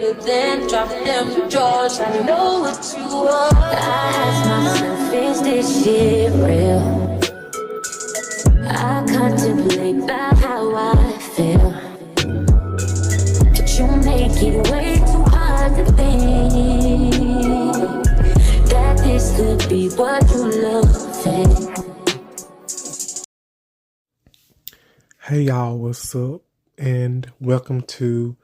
you, then drop them drawers. I know what you want. I ask myself, is this shit real? I contemplate about how I feel, but you make it way too hard to think that this could be what you love. Hey y'all, what's up? And welcome to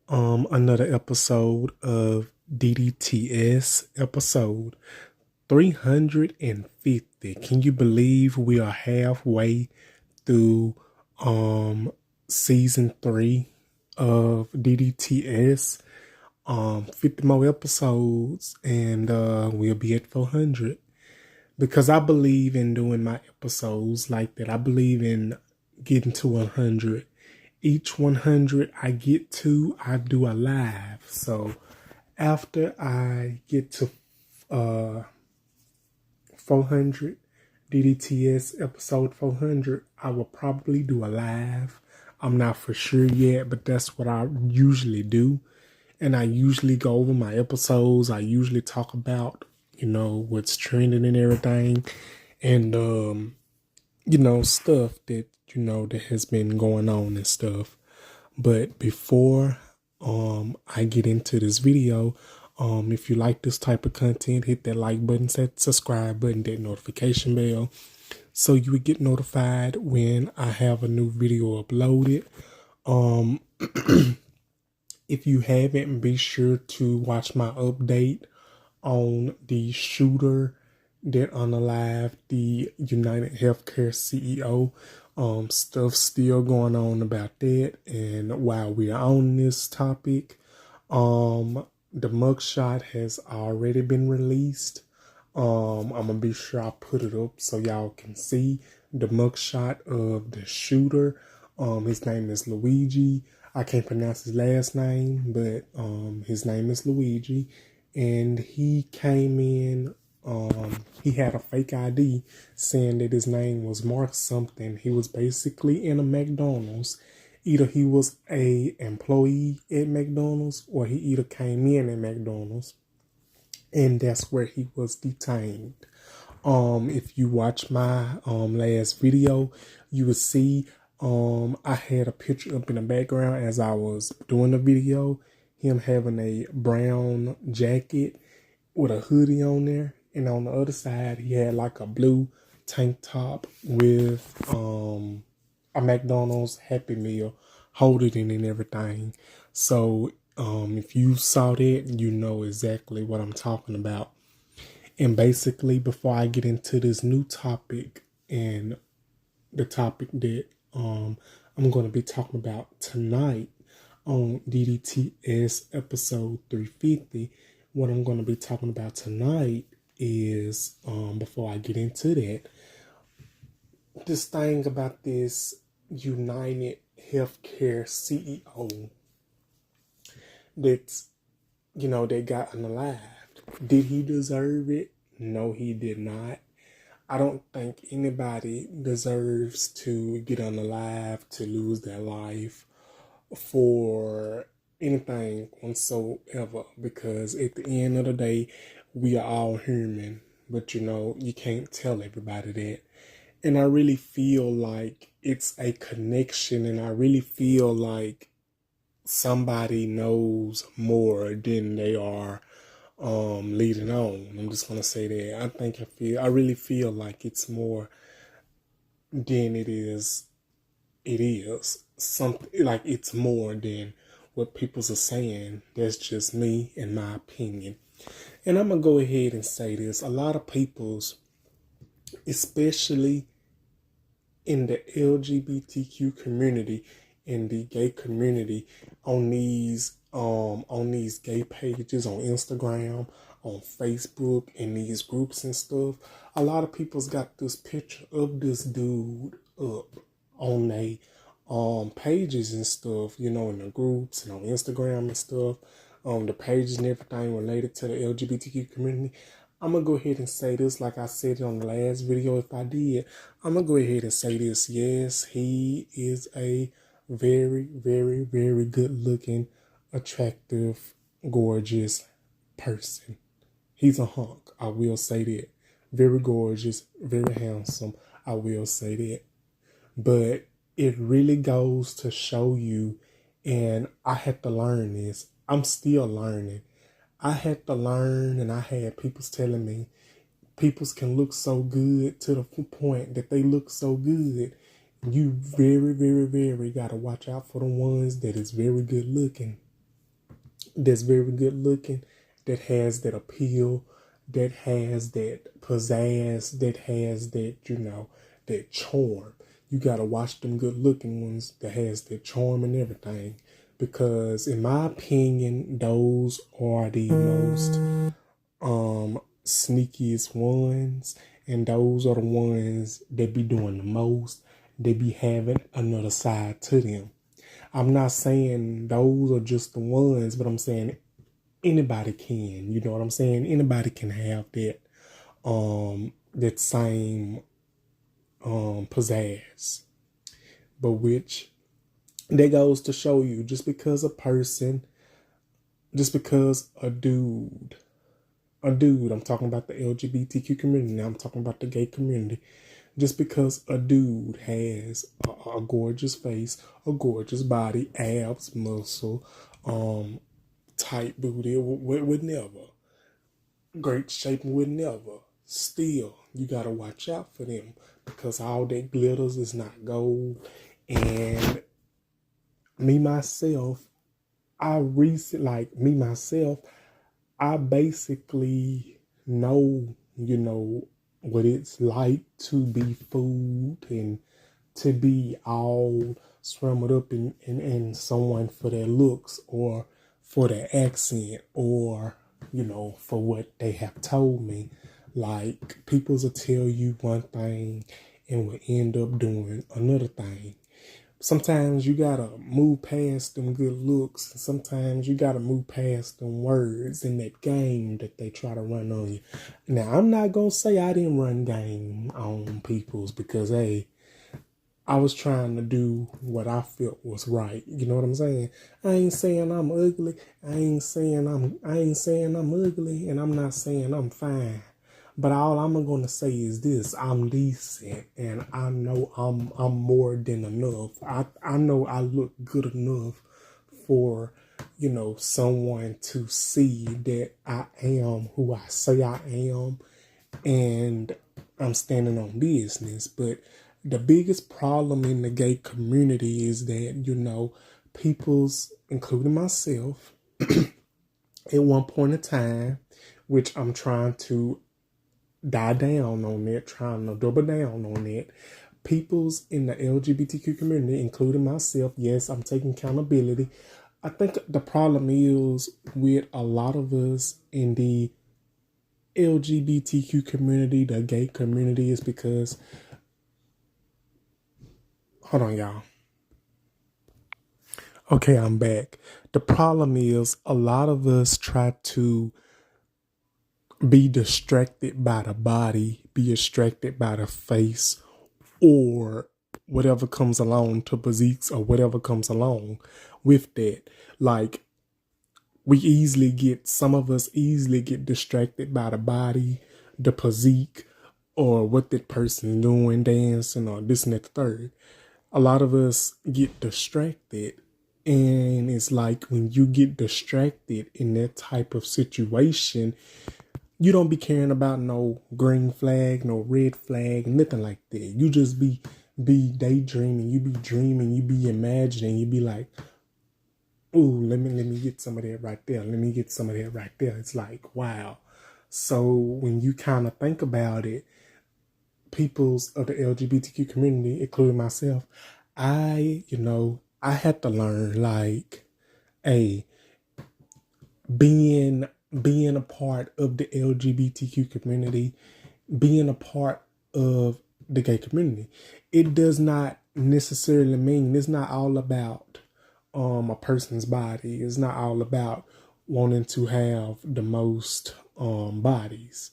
another episode of DDTS, episode 350. Can you believe we are halfway through season 3 of DDTS? 50 more episodes and we'll be at 400. Because I believe in doing my episodes like that. I believe in getting to 100. Each 100 I get to, I do a live. So after I get to 400, DDTS episode 400, I will probably do a live. I'm not for sure yet, but that's what I usually do. And I usually go over my episodes. I usually talk about, what's trending and everything. And, stuff that, that has been going on and stuff. But before I get into this video, if you like this type of content, hit that like button, that subscribe button, that notification bell, so you would get notified when I have a new video uploaded. If you haven't, be sure to watch my update on the shooter that unalived the United Healthcare CEO. Stuff still going on about that. And while we're on this topic, the mugshot has already been released. I'm gonna be sure I put it up so y'all can see the mugshot of the shooter. His name is Luigi. I can't pronounce his last name, but his name is Luigi. And he came in, he had a fake ID saying that his name was Mark something. He was basically in a McDonald's. Either he was a employee at McDonald's or he either came in at McDonald's. And that's where he was detained. If you watch my last video, you will see I had a picture up in the background as I was doing the video. Him having a brown jacket with a hoodie on there. And on the other side, he had like a blue tank top with a McDonald's Happy Meal holding it and everything. So if you saw that, you know exactly what I'm talking about. And basically, before I get into this new topic and the topic that I'm going to be talking about tonight on DDTS episode 350, what I'm going to be talking about tonight is, before I get into that, this thing about this United Healthcare CEO that's, that got unalived. Did he deserve it? No, he did not. I don't think anybody deserves to get unalive, to lose their life for anything whatsoever, because at the end of the day, we are all human. But you can't tell everybody that. And I really feel like it's a connection, and I really feel like somebody knows more than they are leading on. I'm just gonna say that. I really feel like it's more than it is something, like it's more than what people are saying. That's just me and my opinion. And I'm gonna go ahead and say this. A lot of people's, especially in the LGBTQ community, in the gay community, on these gay pages on Instagram, on Facebook, in these groups and stuff, a lot of people's got this picture of this dude up on their pages and stuff, in the groups and on Instagram and stuff, the pages and everything related to the LGBTQ community. I'm going to go ahead and say this, like I said on the last video. If I did, I'm going to go ahead and say this. Yes, he is a very, very, very good looking attractive, gorgeous person. He's a hunk, I will say that. Very gorgeous, very handsome, I will say that. But it really goes to show you, and I had to learn this. I'm still learning. I had to learn, and I had people telling me peoples can look so good to the point that they look so good. You very, very, very got to watch out for the ones that is very good looking. That's very good looking, that has that appeal, that has that pizzazz, that has that, that charm. You got to watch them good looking ones that has that charm and everything. Because in my opinion, those are the most sneakiest ones, and those are the ones that be doing the most. They be having another side to them. I'm not saying those are just the ones, but I'm saying anybody can. You know what I'm saying? Anybody can have that same pizzazz. But which that goes to show you, just because a dude, I'm talking about the LGBTQ community now, I'm talking about the gay community. Just because a dude has a gorgeous face, a gorgeous body, abs, muscle, tight booty, would never. Great shape would never. Still, you gotta watch out for them, because all that glitters is not gold. And me myself, I basically know, what it's like to be fooled and to be all swammed up in someone for their looks, or for their accent, or, for what they have told me. Like, people will tell you one thing and will end up doing another thing. Sometimes you gotta move past them good looks. Sometimes you gotta move past them words in that game that they try to run on you. Now, I'm not gonna say I didn't run game on people's, because, hey, I was trying to do what I felt was right. You know what I'm saying? I ain't saying I'm ugly. I ain't saying I'm ugly, and I'm not saying I'm fine. But all I'm gonna say is this: I'm decent, and I know I'm more than enough. I know I look good enough for, someone to see that I am who I say I am, and I'm standing on business. But the biggest problem in the gay community is that, people's, including myself, at one point in time, which I'm trying to die down on that, trying to double down on that. People's in the LGBTQ community, including myself, yes, I'm taking accountability. I think the problem is with a lot of us in the LGBTQ community, the gay community, is because, hold on, y'all. Okay, I'm back. The problem is a lot of us try to be distracted by the body, be distracted by the face, or whatever comes along to physiques, or whatever comes along with that. Like, some of us easily get distracted by the body, the physique, or what that person's doing, dancing, or this and that, the third. A lot of us get distracted. And it's like, when you get distracted in that type of situation, you don't be caring about no green flag, no red flag, nothing like that. You just be daydreaming, you be dreaming, you be imagining, you be like, ooh, let me get some of that right there. Let me get some of that right there. It's like, wow. So when you kind of think about it, peoples of the LGBTQ community, including myself, I had to learn, like, hey, being a part of the LGBTQ community, being a part of the gay community, it does not necessarily mean it's not all about a person's body. It's not all about wanting to have the most bodies,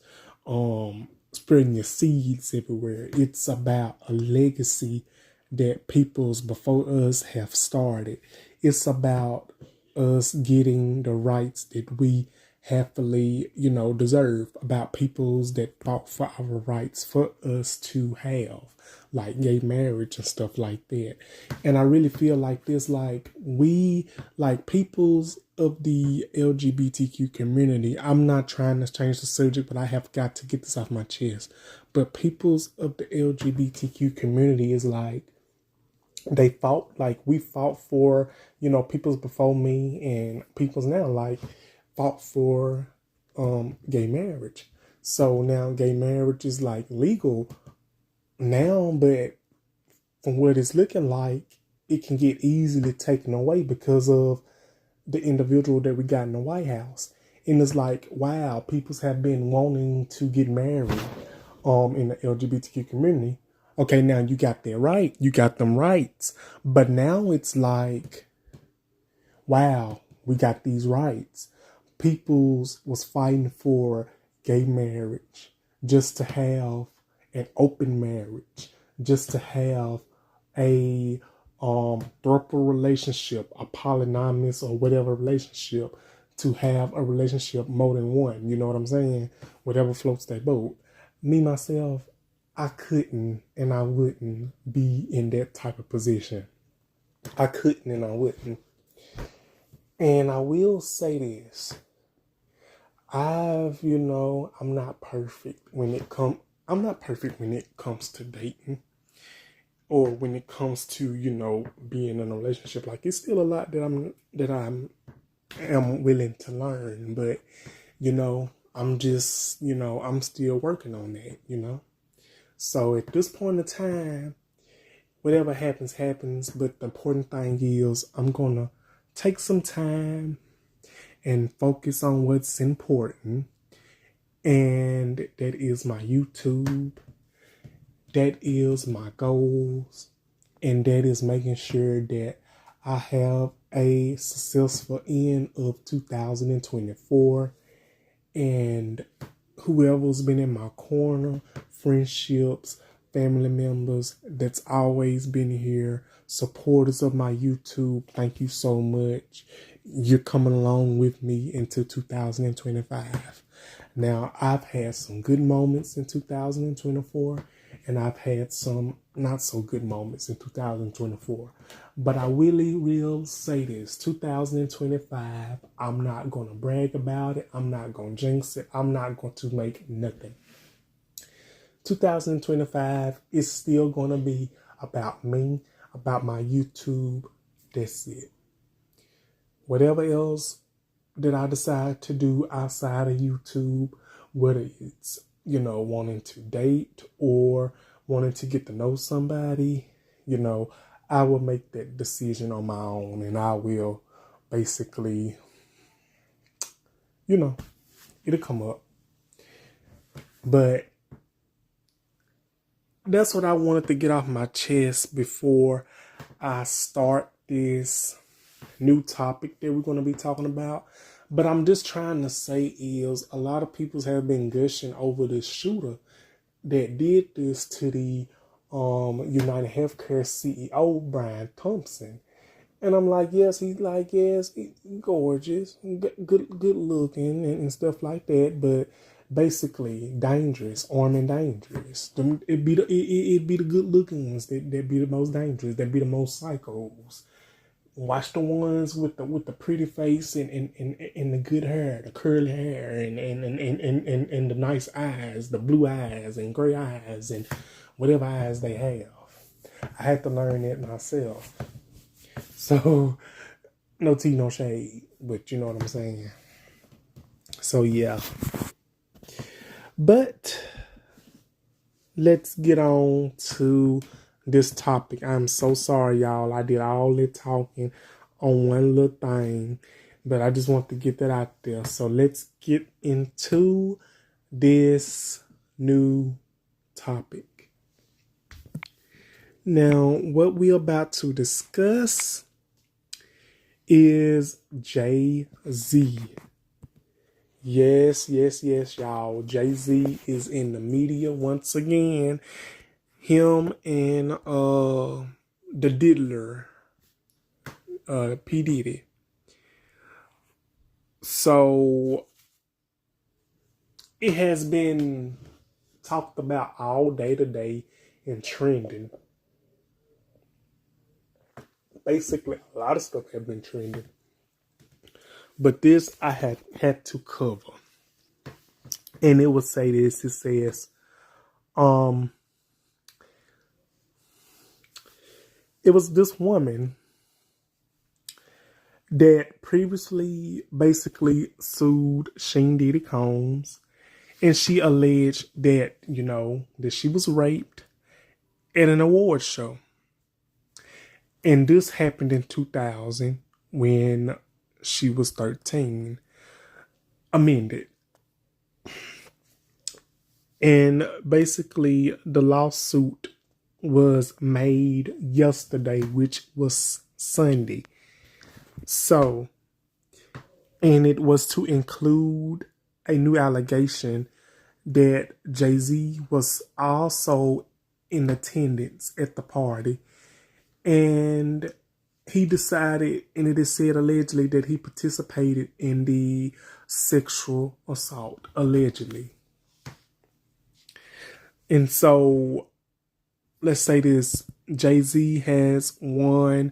spreading your seeds everywhere. It's about a legacy that peoples before us have started. It's about us getting the rights that we happily, deserve, about peoples that fought for our rights for us to have, like gay marriage and stuff like that. And I really feel like this, like we, like peoples of the LGBTQ community, I'm not trying to change the subject, but I have got to get this off my chest. But peoples of the LGBTQ community is like, they fought, like we fought for, peoples before me and peoples now, like fought for gay marriage. So now gay marriage is like legal now, but from what it's looking like, it can get easily taken away because of the individual that we got in the White House. And it's like, wow, peoples have been wanting to get married in the LGBTQ community. Okay, now you got that right. You got them rights. But now it's like, wow, we got these rights. Peoples was fighting for gay marriage, just to have an open marriage, just to have a throuple relationship, a polyamorous or whatever relationship, to have a relationship more than one. You know what I'm saying? Whatever floats that boat. Me, myself, I couldn't and I wouldn't be in that type of position. I couldn't and I wouldn't. And I will say this. I'm not perfect when it comes to dating, or when it comes to, being in a relationship. Like, it's still a lot that I'm willing to learn, but I'm just, I'm still working on that, So at this point in time, whatever happens, happens. But the important thing is I'm going to take some time and focus on what's important. And that is my YouTube. That is my goals. And that is making sure that I have a successful end of 2024. And whoever's been in my corner, friendships, family members that's always been here, supporters of my YouTube, thank you so much. You're coming along with me into 2025. Now, I've had some good moments in 2024, and I've had some not so good moments in 2024. But I really will say this, 2025, I'm not going to brag about it. I'm not going to jinx it. I'm not going to make nothing. 2025 is still going to be about me, about my YouTube. That's it. Whatever else that I decide to do outside of YouTube, whether it's, wanting to date or wanting to get to know somebody, I will make that decision on my own, and I will basically, it'll come up. But that's what I wanted to get off my chest before I start this new topic that we're going to be talking about. But I'm just trying to say is, a lot of people have been gushing over this shooter that did this to the United Healthcare CEO, Brian Thompson. And I'm like, yes, he's gorgeous, good looking and stuff like that. But basically dangerous, armed and dangerous. It'd be the good looking ones that be the most dangerous, that be the most psychos. Watch the ones with the pretty face and the good hair, the curly hair and the nice eyes, the blue eyes and gray eyes and whatever eyes they have. I had to learn that myself. So no tea, no shade, but you know what I'm saying. So yeah. But let's get on to this topic. I'm so sorry, y'all. I did all the talking on one little thing, but I just want to get that out there. So let's get into this new topic. Now, what we're about to discuss is Jayz. Yes, y'all. Jayz is in the media once again. Him and the diddler, P. Diddy. So it has been talked about all day today and trending. Basically, a lot of stuff has been trending. But this I had to cover. And it would say this. It says, it was this woman that previously basically sued Shane Diddy Combs, and she alleged that, that she was raped at an award show. And this happened in 2000 when she was 13. Amended. And basically the lawsuit was made yesterday, which was Sunday. So, and it was to include a new allegation that Jayz was also in attendance at the party. And he decided, and it is said allegedly, that he participated in the sexual assault, allegedly. And so, let's say this, Jayz has won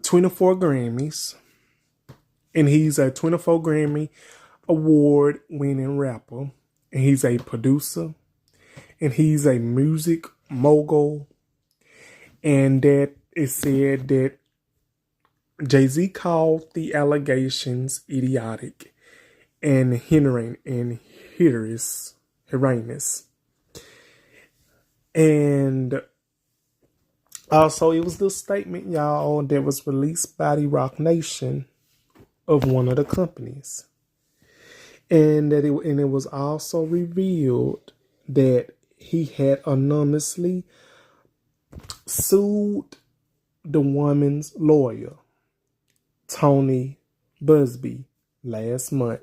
24 Grammys, and he's a 24 Grammy award winning rapper, and he's a producer, and he's a music mogul, and that it said that Jayz called the allegations idiotic and heinous. And also, it was this statement, y'all, that was released by the Rock Nation of one of the companies. And that it was also revealed that he had anonymously sued the woman's lawyer, Tony Busby, last month,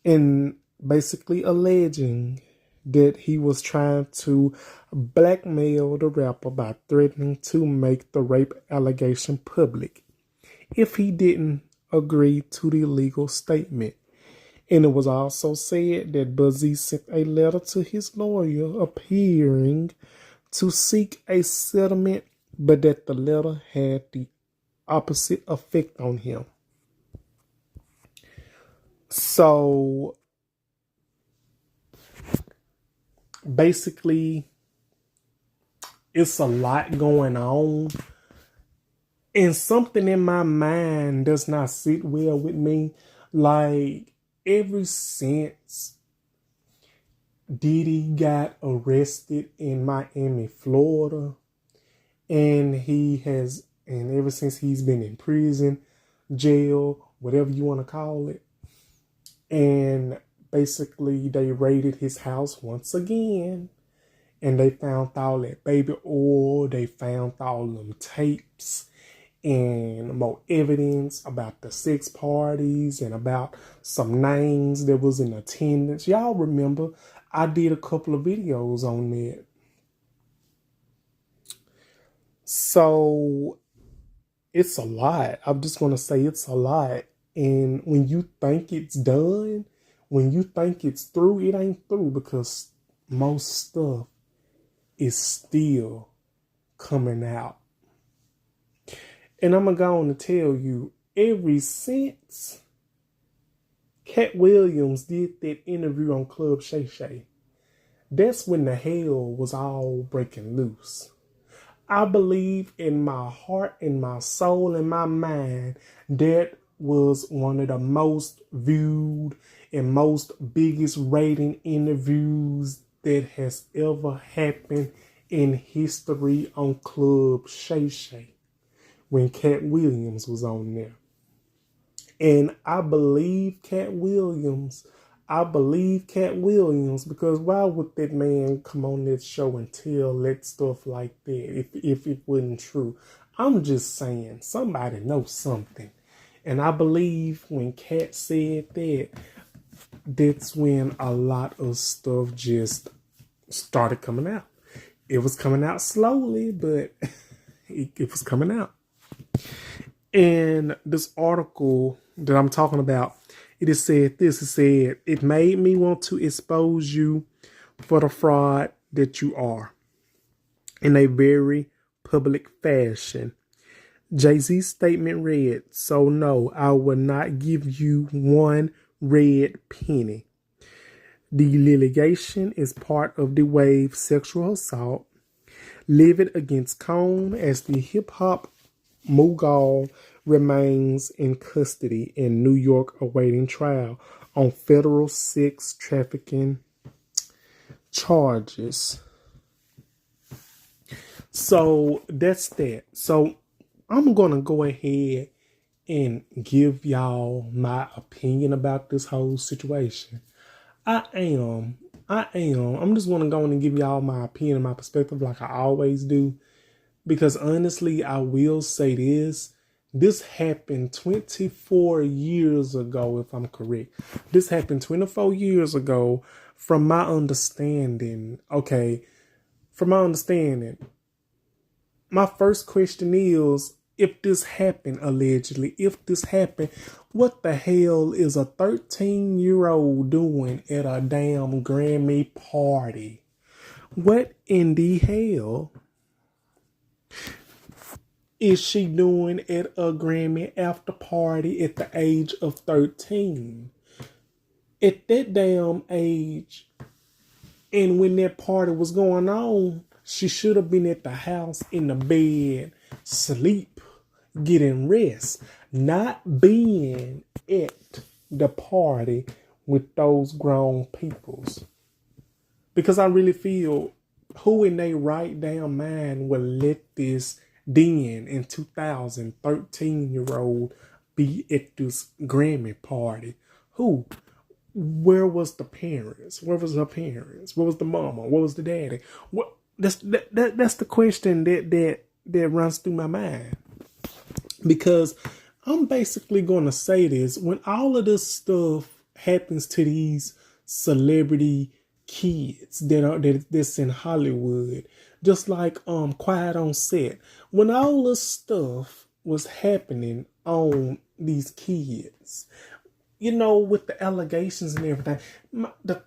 and basically alleging that he was trying to blackmail the rapper by threatening to make the rape allegation public if he didn't agree to the legal statement. And it was also said that Busby sent a letter to his lawyer appearing to seek a settlement, but that the letter had the opposite effect on him. So basically, it's a lot going on, and something in my mind does not sit well with me. Like, ever since Diddy got arrested in Miami, Florida, and ever since he's been in prison, jail, whatever you want to call it, and basically they raided his house once again, and they found all that baby oil, they found all them tapes, and more evidence about the sex parties and about some names that was in attendance. Y'all remember, I did a couple of videos on that. So it's a lot. I'm just going to say it's a lot. And when you think it's done, when you think it's through, it ain't through, because most stuff is still coming out. And I'm going to go on to tell you, ever since Cat Williams did that interview on Club Shay Shay, that's when the hell was all breaking loose. I believe in my heart, in my soul, in my mind, that was one of the most viewed and most biggest rating interviews that has ever happened in history on Club Shay Shay, when Cat Williams was on there. And I believe Cat Williams, because why would that man come on that show and tell that stuff like that if it wasn't true? I'm just saying, somebody knows something. And I believe when Cat said that, that's when a lot of stuff just started coming out. It was coming out slowly, but it was coming out. And this article that I'm talking about It is said this, it said, it made me want to expose you for the fraud that you are in a very public fashion. Jayz's statement read, so no, I will not give you one red penny. The litigation is part of the wave sexual assault levied against Cone as the hip-hop mogul remains in custody in New York awaiting trial on federal sex trafficking charges. So that's that. So I'm going to go ahead and give y'all my opinion about this whole situation. I am. I'm just going to go in and give y'all my opinion and my perspective like I always do. Because honestly, I will say this. This happened 24 years ago, if I'm correct. This happened 24 years ago from my understanding. Okay, from my understanding. My first question is, if this happened, allegedly, if this happened, what the hell is a 13-year-old doing at a damn Grammy party? What in the hell is she doing at a Grammy after party at the age of 13? At that damn age, and when that party was going on, she should have been at the house in the bed, sleep, getting rest, not being at the party with those grown peoples. Because I really feel, who in their right damn mind will let this then in 2013-year-old be at this Grammy party? Who? Where was the parents? Where was her parents? Where was the mama? Where was the daddy? What? That's the question that runs through my mind. Because I'm basically going to say this: when all of this stuff happens to these celebrity kids that's in Hollywood, just like Quiet on Set, when all this stuff was happening on these kids, with the allegations and everything, the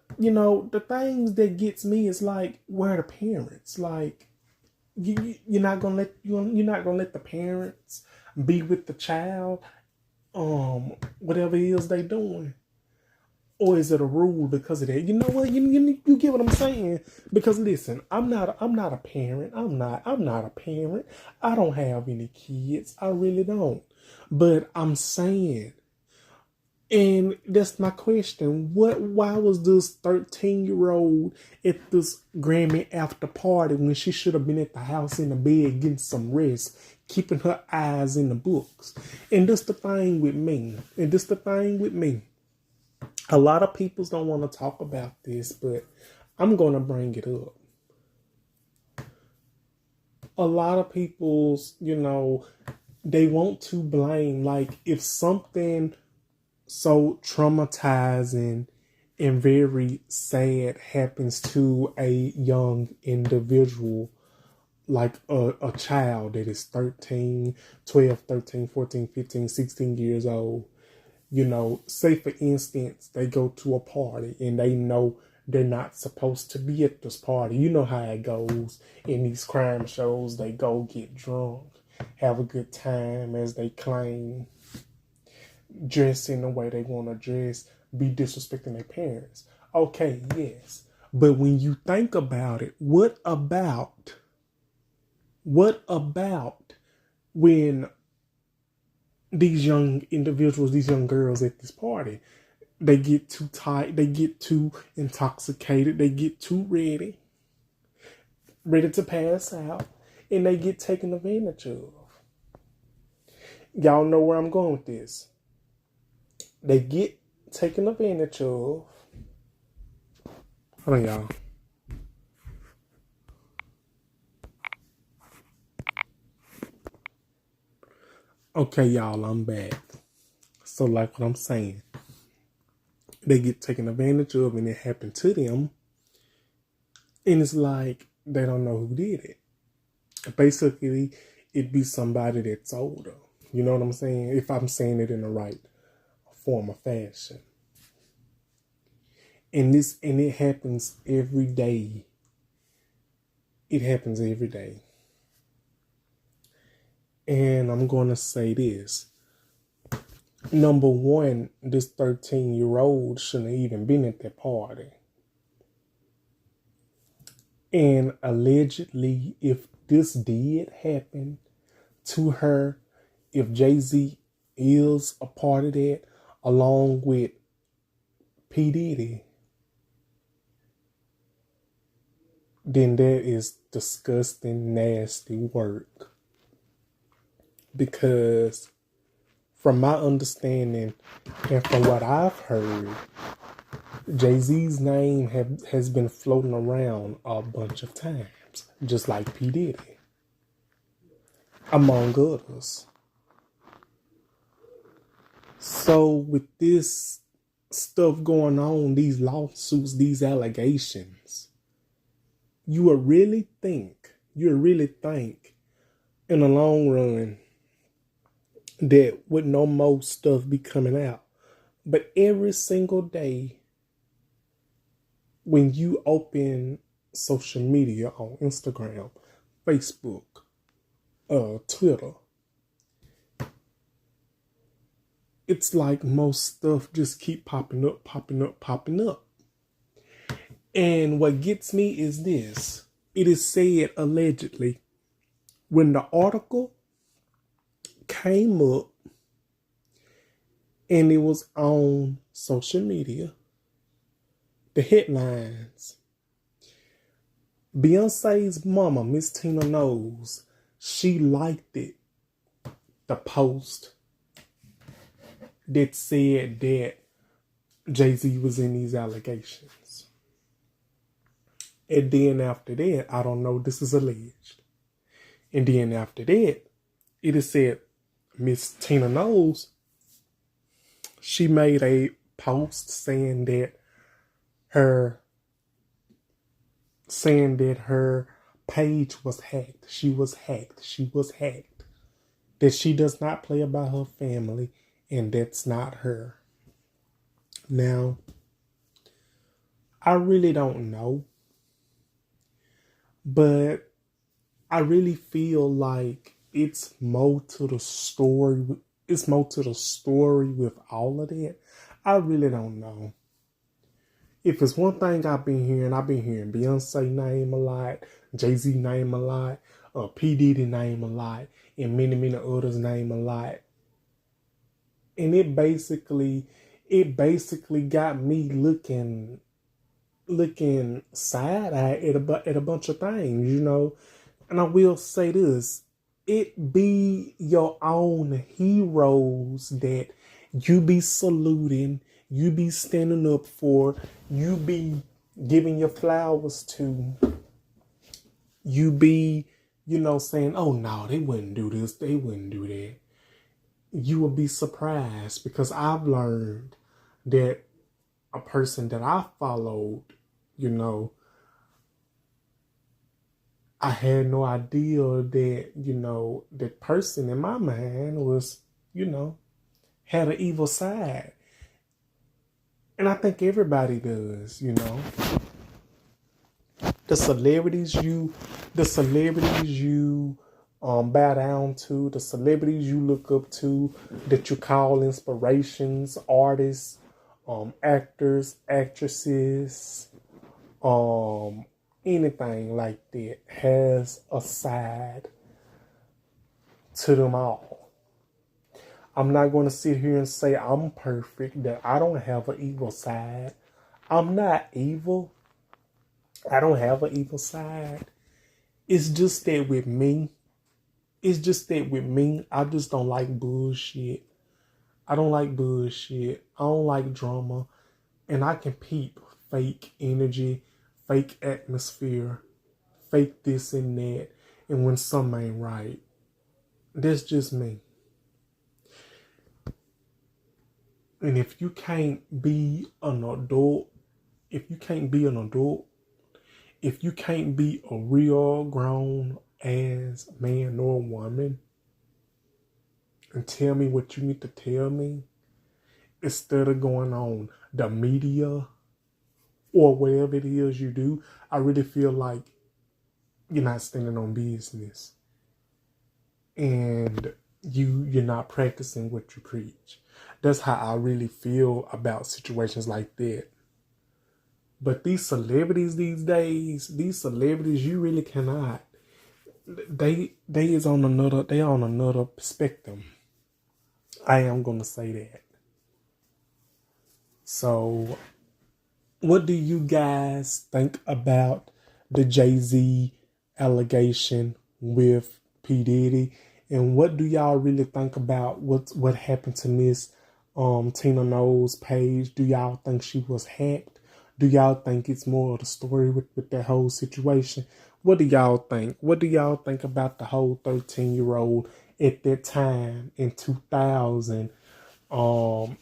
things that gets me is like, where are the parents? Like, you're not gonna let the parents be with the child, whatever it is they doing, or is it a rule because of that? You know what? You get what I'm saying? Because listen, I'm not a parent. I'm not a parent. I don't have any kids. I really don't. But I'm saying. And that's my question. Why was this 13-year-old at this Grammy after party when she should have been at the house in the bed getting some rest, keeping her eyes in the books? And that's the thing with me. A lot of people don't want to talk about this, but I'm going to bring it up. A lot of people's, they want to blame, like, if something so traumatizing and very sad happens to a young individual, like a child that is 13, 12, 13, 14, 15, 16 years old. Say for instance, they go to a party and they know they're not supposed to be at this party. You know how it goes in these crime shows. They go get drunk, have a good time as they claim, dress in the way they want to dress, be disrespecting their parents. Okay, yes. But when you think about it, what about when these young individuals, these young girls at this party, they get too tight, they get too intoxicated, they get too ready to pass out, and they get taken advantage of. Y'all know where I'm going with this. They get taken advantage of. Hold on, y'all. Okay, y'all, I'm back. So, like what I'm saying, they get taken advantage of and it happened to them. And it's like, they don't know who did it. Basically, it'd be somebody that's older. You know what I'm saying? If I'm saying it in the right form of fashion. And it happens every day. It happens every day. And I'm going to say this. Number one, this 13-year-old shouldn't have even been at that party. And allegedly, if this did happen to her, if Jayz is a part of that, along with P. Diddy, then that is disgusting, nasty work. Because from my understanding and from what I've heard, Jay-Z's name has been floating around a bunch of times, just like P. Diddy, among others. So with this stuff going on, these lawsuits, these allegations, you would really think in the long run that with no more stuff be coming out. But every single day when you open social media on Instagram, Facebook, Twitter, it's like most stuff just keep popping up. And what gets me is this. It is said allegedly when the article came up and it was on social media, the headlines, Beyonce's mama, Miss Tina Knowles, she liked it, the post that said that Jay-Z was in these allegations. And then after that, I don't know, this is alleged. And then after that, it is said Miss Tina Knowles, she made a post saying that her page was hacked. She was hacked. That she does not play about her family, and that's not her. Now, I really don't know, but I really feel like it's more to the story. It's more to the story with all of that. I really don't know. If it's one thing I've been hearing Beyonce name a lot, Jay-Z name a lot, P. Diddy name a lot, and many, many others name a lot. And it basically got me looking side-eye at a bunch of things, you know. And I will say this, it be your own heroes that you be saluting, you be standing up for, you be giving your flowers to, you be, saying, oh no, they wouldn't do this, they wouldn't do that. You will be surprised, because I've learned that a person that I followed, I had no idea that, that person in my mind was, had an evil side. And I think everybody does, The celebrities you bow down to, the celebrities you look up to, that you call inspirations, artists, actors, actresses, anything like that has a side to them all. I'm not going to sit here and say I'm perfect, that I don't have an evil side. I'm not evil. I don't have an evil side. It's just that with me, I just don't like bullshit. I don't like bullshit. I don't like drama. And I can peep fake energy, fake atmosphere, fake this and that. And when something ain't right, that's just me. And if you can't be an adult, if you can't be a real grown ass man or woman and tell me what you need to tell me, instead of going on the media or whatever it is you do, I really feel like you're not standing on business, and you're not practicing what you preach. That's how I really feel about situations like that. But these celebrities these days, you really cannot. They on another spectrum. I am gonna say that. So, what do you guys think about the Jayz allegation with P Diddy, and what do y'all really think about what happened to Miss Tina Knowles' page? Do y'all think she was hacked? Do y'all think it's more of the story with that whole situation? What do y'all think? What do y'all think about the whole 13-year-old at that time in 2000 filing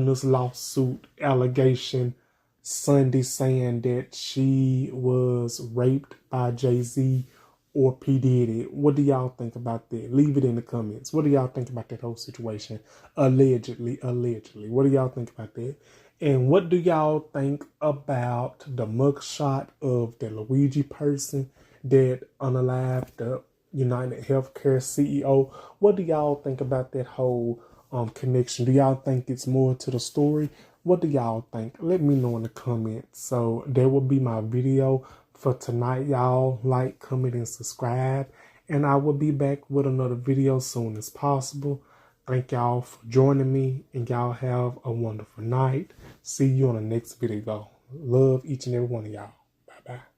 this lawsuit allegation Sunday saying that she was raped by Jay-Z or P. Diddy? What do y'all think about that? Leave it in the comments. What do y'all think about that whole situation? Allegedly. What do y'all think about that? And what do y'all think about the mugshot of the Luigi person that unalived the United Healthcare CEO? What do y'all think about that whole connection? Do y'all think it's more to the story? What do y'all think? Let me know in the comments. So that will be my video for tonight. Y'all like, comment, and subscribe. And I will be back with another video soon as possible. Thank y'all for joining me, and y'all have a wonderful night. See you on the next video. Love each and every one of y'all. Bye-bye.